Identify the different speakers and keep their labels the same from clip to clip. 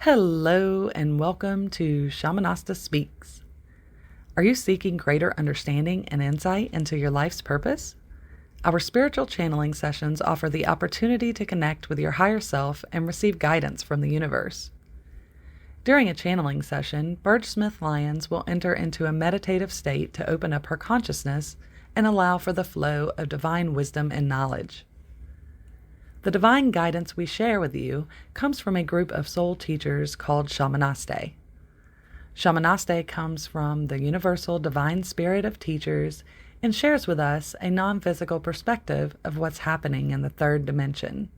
Speaker 1: Hello and welcome to Shamanaste Speaks. Are you seeking greater understanding and insight into your life's purpose? Our spiritual channeling sessions offer the opportunity to connect with your higher self and receive guidance from the universe. During a channeling session, Burge Smith-Lyons will enter into a meditative state to open up her consciousness and allow for the flow of divine wisdom and knowledge. The divine guidance we share with you comes from a group of soul teachers called Shamanaste. Shamanaste comes from the universal divine spirit of teachers and shares with us a non-physical perspective of what's happening in the third dimension.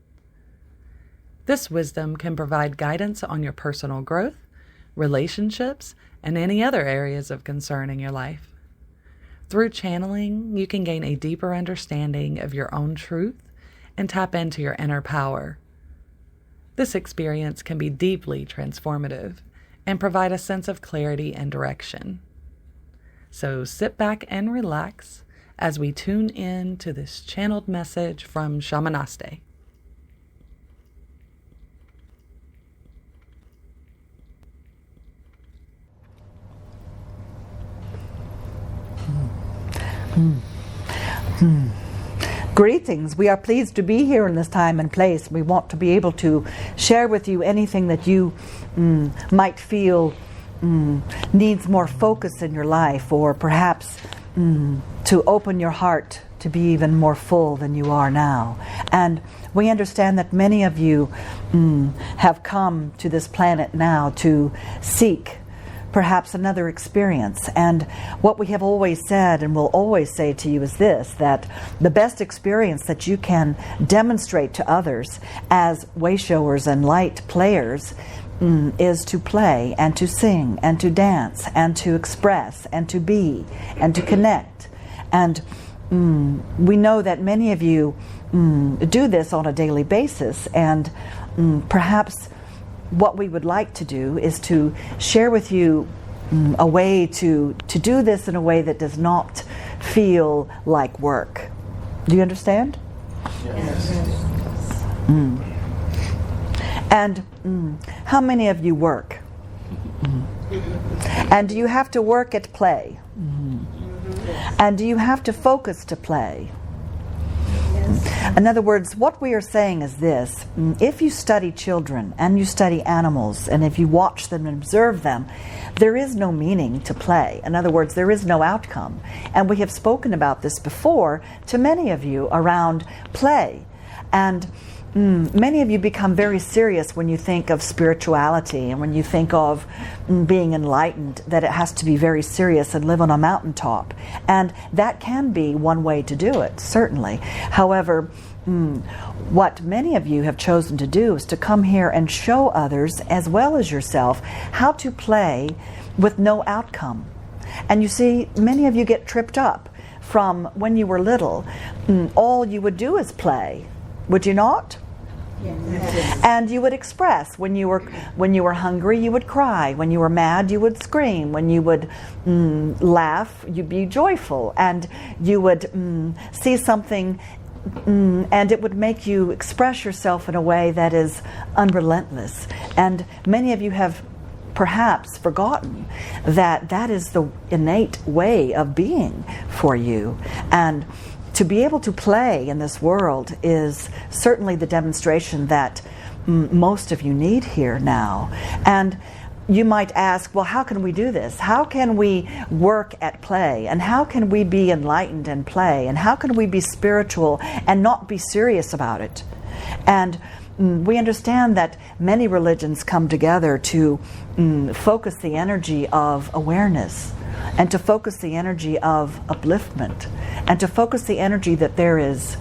Speaker 1: This wisdom can provide guidance on your personal growth, relationships, and any other areas of concern in your life. Through channeling, you can gain a deeper understanding of your own truth and tap into your inner power. This experience can be deeply transformative and provide a sense of clarity and direction. So sit back and relax as we tune in to this channeled message from Shamanaste.
Speaker 2: Greetings. We are pleased to be here in this time and place. We want to be able to share with you anything that you might feel needs more focus in your life, or perhaps to open your heart to be even more full than you are now. And we understand that many of you have come to this planet now to seek perhaps another experience. And what we have always said and will always say to you is this, that the best experience that you can demonstrate to others as way-showers and light players is to play and to sing and to dance and to express and to be and to connect. And we know that many of you do this on a daily basis, and perhaps what we would like to do is to share with you a way to do this in a way that does not feel like work. Do you understand?
Speaker 3: Yes.
Speaker 2: And how many of you work? And do you have to work at play? And do you have to focus to play? In other words, what we are saying is this: if you study children and you study animals, and if you watch them and observe them, there is no meaning to play. In other words, there is no outcome. And we have spoken about this before to many of you around play. And many of you become very serious when you think of spirituality and when you think of being enlightened, that it has to be very serious and live on a mountaintop. And that can be one way to do it, certainly. However, what many of you have chosen to do is to come here and show others, as well as yourself, how to play with no outcome. And you see, many of you get tripped up from when you were little. All you would do is play. Would you not? Yes. And you would express. When you were hungry, you would cry. When you were mad, you would scream. When you would laugh, you'd be joyful. And you would see something, and it would make you express yourself in a way that is unrelentless. And many of you have perhaps forgotten that that is the innate way of being for you. And to be able to play in this world is certainly the demonstration that most of you need here now. And you might ask, well, how can we do this? How can we work at play? And how can we be enlightened and play? And how can we be spiritual and not be serious about it? And we understand that many religions come together to focus the energy of awareness, and to focus the energy of upliftment, and to focus the energy that there is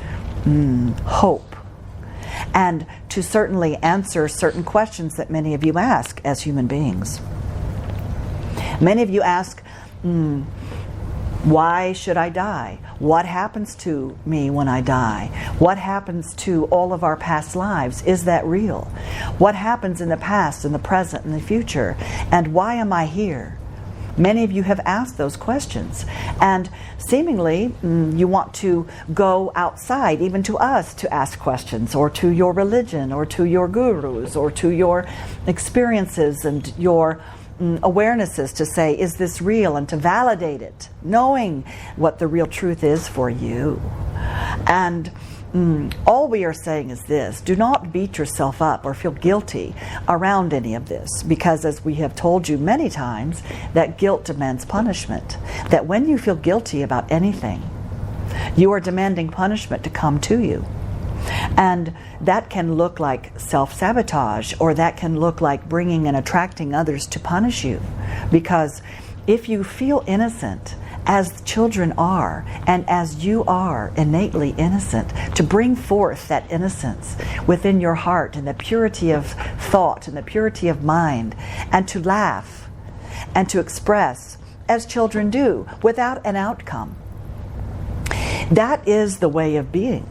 Speaker 2: hope, and to certainly answer certain questions that many of you ask as human beings. Many of you ask, why should I die? What happens to me when I die? What happens to all of our past lives? Is that real? What happens in the past, in the present, in the future? And why am I here? Many of you have asked those questions, and seemingly you want to go outside, even to us, to ask questions, or to your religion, or to your gurus, or to your experiences and your awarenesses, to say, is this real, and to validate it, knowing what the real truth is for you. And all we are saying is this: do not beat yourself up or feel guilty around any of this, because as we have told you many times, that guilt demands punishment. That when you feel guilty about anything, you are demanding punishment to come to you. And that can look like self-sabotage, or that can look like bringing and attracting others to punish you. Because if you feel innocent, as children are, and as you are innately innocent, to bring forth that innocence within your heart and the purity of thought and the purity of mind, and to laugh and to express as children do without an outcome. That is the way of being,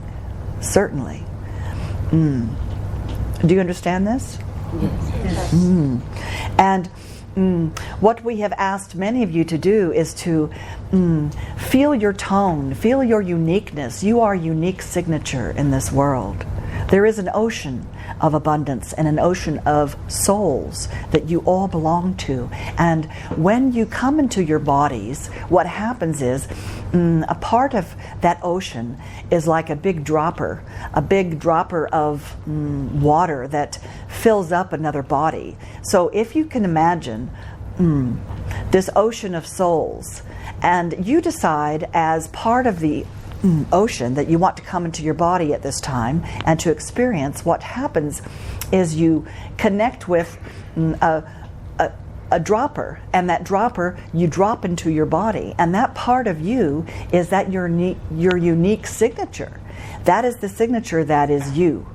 Speaker 2: certainly. Do you understand this?
Speaker 3: Yes.
Speaker 2: And what we have asked many of you to do is to feel your tone, feel your uniqueness. You are a unique signature in this world. There is an ocean of abundance and an ocean of souls that you all belong to. And when you come into your bodies, what happens is a part of that ocean is like a big dropper of water that fills up another body. So if you can imagine this ocean of souls, and you decide as part of the ocean that you want to come into your body at this time and to experience, what happens is you connect with a dropper, and that dropper you drop into your body, and that part of you is that your unique signature. That is the signature that is you.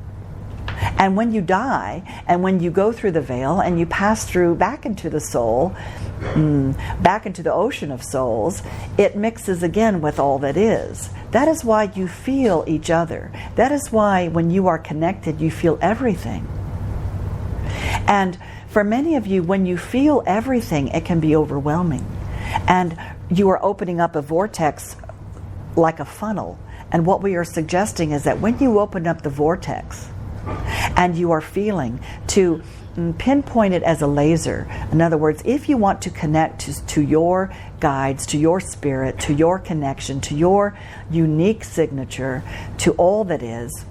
Speaker 2: And when you die, and when you go through the veil and you pass through back into the soul, back into the ocean of souls, it mixes again with all that is. That is why you feel each other. That is why when you are connected, you feel everything. And for many of you, when you feel everything, it can be overwhelming. And you are opening up a vortex like a funnel. And what we are suggesting is that when you open up the vortex and you are feeling, to pinpoint it as a laser. In other words, if you want to connect to your guides, to your spirit, to your connection, to your unique signature, to all that is,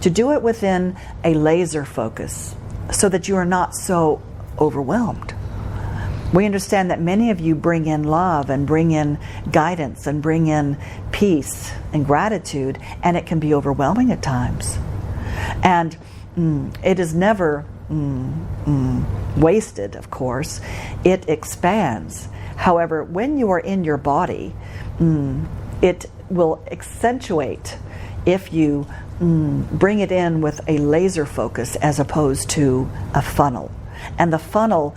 Speaker 2: to do it within a laser focus so that you are not so overwhelmed. We understand that many of you bring in love and bring in guidance and bring in peace and gratitude, and it can be overwhelming at times. And it is never wasted, of course. It expands. However, when you are in your body, it will accentuate if you bring it in with a laser focus as opposed to a funnel. And the funnel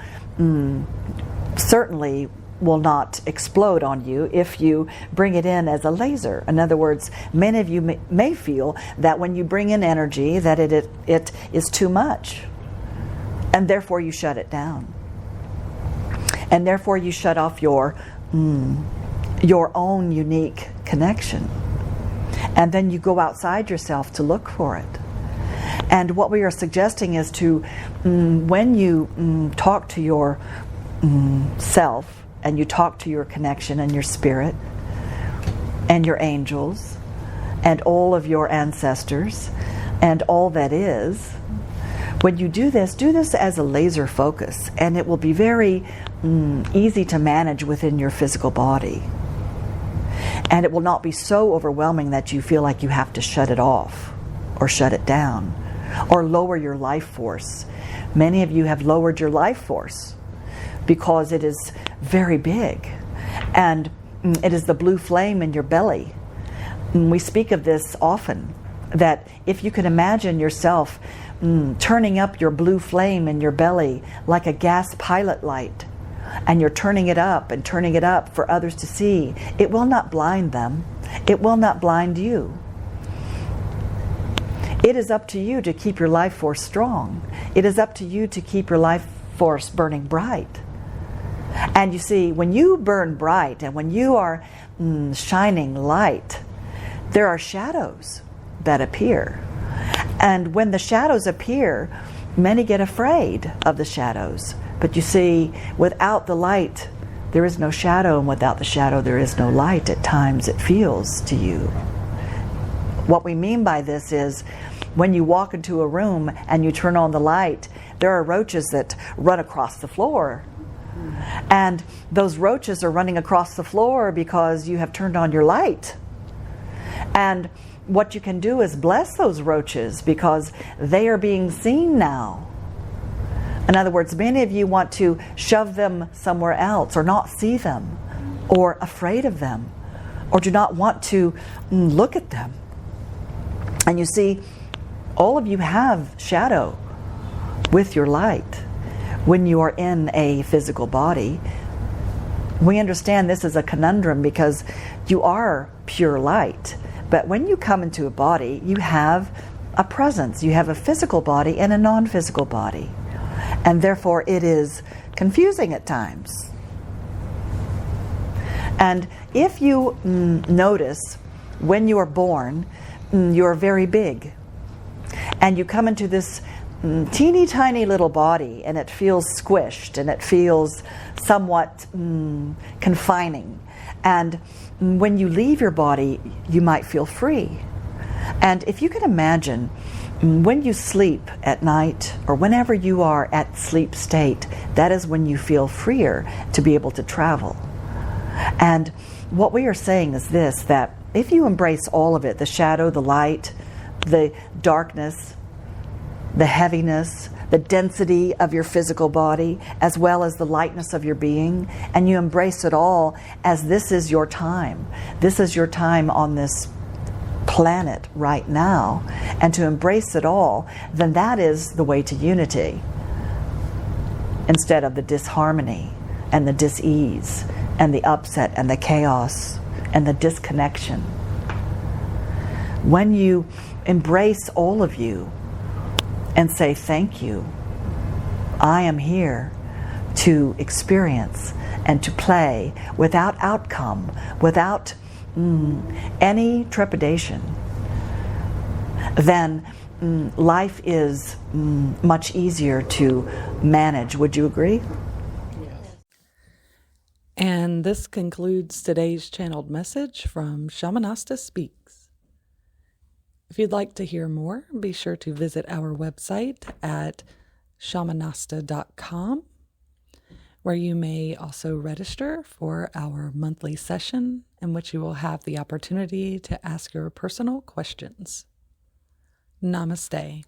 Speaker 2: certainly will not explode on you if you bring it in as a laser. In other words, many of you may feel that when you bring in energy that it is too much, and therefore you shut it down, and therefore you shut off your own unique connection, and then you go outside yourself to look for it. And what we are suggesting is to when you talk to your self, and you talk to your connection and your spirit and your angels and all of your ancestors and all that is, when you do this as a laser focus, and it will be very easy to manage within your physical body. And it will not be so overwhelming that you feel like you have to shut it off or shut it down or lower your life force. Many of you have lowered your life force because it is very big, and it is the blue flame in your belly. We speak of this often, that if you can imagine yourself turning up your blue flame in your belly like a gas pilot light, and you're turning it up and turning it up for others to see, it will not blind them. It will not blind you. It is up to you to keep your life force strong. It is up to you to keep your life force burning bright. And you see, when you burn bright and when you are shining light, there are shadows that appear. And when the shadows appear, many get afraid of the shadows. But you see, without the light, there is no shadow, and without the shadow, there is no light. At times, it feels to you. What we mean by this is, when you walk into a room and you turn on the light, there are roaches that run across the floor. And those roaches are running across the floor because you have turned on your light. And what you can do is bless those roaches because they are being seen now. In other words, many of you want to shove them somewhere else or not see them or afraid of them or do not want to look at them. And you see, all of you have shadow with your light when you are in a physical body. We understand this is a conundrum because you are pure light. But when you come into a body, you have a presence. You have a physical body and a non-physical body. And therefore it is confusing at times. And if you notice, when you are born, you are very big. And you come into this teeny tiny little body and it feels squished and it feels somewhat confining. And when you leave your body, you might feel free. And if you can imagine, when you sleep at night or whenever you are at sleep state, that is when you feel freer to be able to travel. And what we are saying is this, that if you embrace all of it, the shadow, the light, the darkness, the heaviness, the density of your physical body, as well as the lightness of your being, and you embrace it all as this is your time. This is your time on this planet right now, and to embrace it all, then that is the way to unity, instead of the disharmony and the dis-ease and the upset and the chaos and the disconnection. When you embrace all of you and say, thank you, I am here to experience and to play without outcome, without any trepidation, then life is much easier to manage. Would you agree?
Speaker 1: And this concludes today's channeled message from Shamanaste Speaks. If you'd like to hear more, be sure to visit our website at shamanaste.com, where you may also register for our monthly session in which you will have the opportunity to ask your personal questions. Namaste.